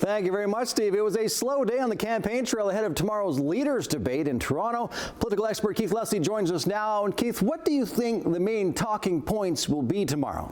Thank you very much, Steve. It was a slow day on the campaign trail ahead of tomorrow's leaders debate in Toronto. Political expert Keith Leslie joins us now. And Keith, what do you think the main talking points will be tomorrow?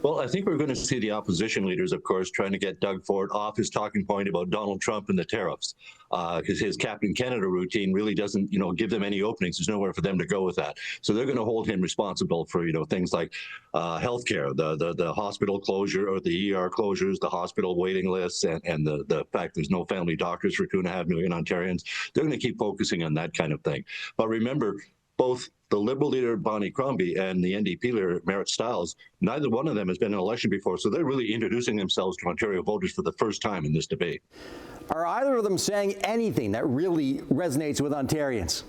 Well, I think we're going to see the opposition leaders, of course, trying to get Doug Ford off his talking point about Donald Trump and the tariffs, because his Captain Canada routine really doesn't, give them any openings. There's nowhere for them to go with that. So they're going to hold him responsible for, things like healthcare, the hospital closure or the ER closures, the hospital waiting lists, and the fact there's no family doctors for 2.5 million Ontarians. They're going to keep focusing on that kind of thing. But remember, both the Liberal leader, Bonnie Crombie, and the NDP leader, Merritt Stiles, neither one of them has been in an election before, so they're really introducing themselves to Ontario voters for the first time in this debate. Are either of them saying anything that really resonates with Ontarians?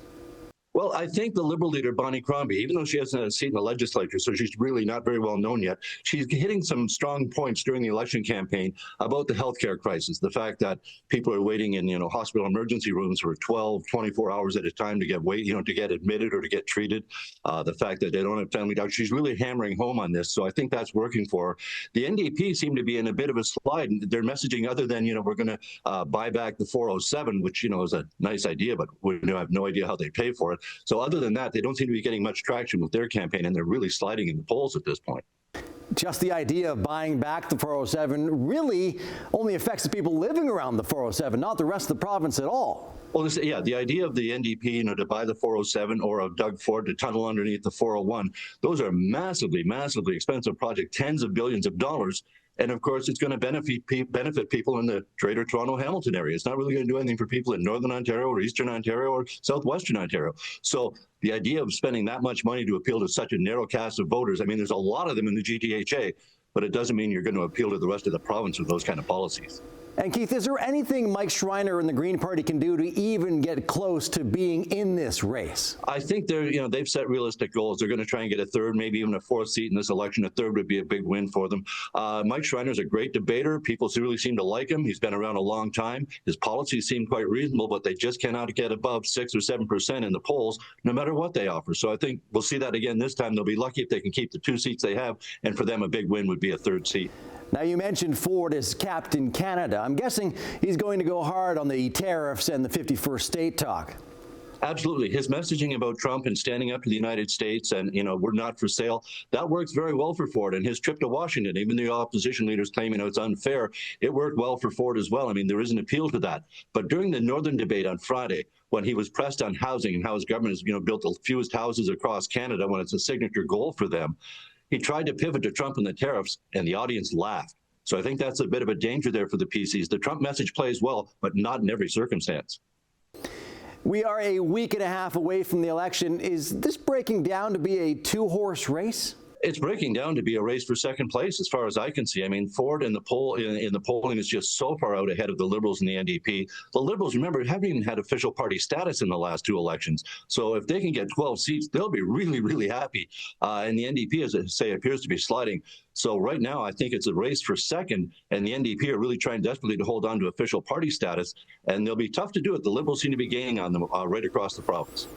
Well, I think the Liberal leader, Bonnie Crombie, even though she hasn't had a seat in the legislature, so she's really not very well known yet, she's hitting some strong points during the election campaign about the healthcare crisis, the fact that people are waiting in, hospital emergency rooms for 12, 24 hours at a time to get admitted or to get treated, the fact that they don't have family doctors. She's really hammering home on this, so I think that's working for her. The NDP seem to be in a bit of a slide. Their messaging, other than, we're going to buy back the 407, which, is a nice idea, but we have no idea how they pay for it. So other than that, they don't seem to be getting much traction with their campaign, and they're really sliding in the polls at this point. Just the idea of buying back the 407 really only affects the people living around the 407, not the rest of the province at all. Well, the idea of the NDP, to buy the 407 or of Doug Ford to tunnel underneath the 401, those are massively, massively expensive projects, tens of billions of dollars. And of course, it's going to benefit people in the Greater Toronto Hamilton area. It's not really going to do anything for people in Northern Ontario or Eastern Ontario or Southwestern Ontario. So the idea of spending that much money to appeal to such a narrow cast of voters, there's a lot of them in the GTHA, but it doesn't mean you're going to appeal to the rest of the province with those kind of policies. And Keith, is there anything Mike Schreiner and the Green Party can do to even get close to being in this race? I think they've set realistic goals. They're going to try and get a third, maybe even a fourth seat in this election. A third would be a big win for them. Mike Schreiner's a great debater. People really seem to like him. He's been around a long time. His policies seem quite reasonable, but they just cannot get above 6 or 7% in the polls, no matter what they offer. So I think we'll see that again this time. They'll be lucky if they can keep the 2 seats they have, and for them, a big win would be a third seat. Now, you mentioned Ford as Captain Canada. I'm guessing he's going to go hard on the tariffs and the 51st state talk. Absolutely. His messaging about Trump and standing up to the United States and, we're not for sale, that works very well for Ford. And his trip to Washington, even the opposition leaders claiming it's unfair, it worked well for Ford as well. There is an appeal to that. But during the Northern debate on Friday, when he was pressed on housing and how his government has, built the fewest houses across Canada when it's a signature goal for them, he tried to pivot to Trump and the tariffs, and the audience laughed. So I think that's a bit of a danger there for the PCs. The Trump message plays well, but not in every circumstance. We are a week and a half away from the election. Is this breaking down to be a 2-horse race? It's breaking down to be a race for second place, as far as I can see. Ford in the polling is just so far out ahead of the Liberals and the NDP. The Liberals, remember, haven't even had official party status in the last 2 elections. So if they can get 12 seats, they'll be really, really happy. And the NDP, as I say, appears to be sliding. So right now, I think it's a race for second, and the NDP are really trying desperately to hold on to official party status, and they'll be tough to do it. The Liberals seem to be gaining on them right across the province.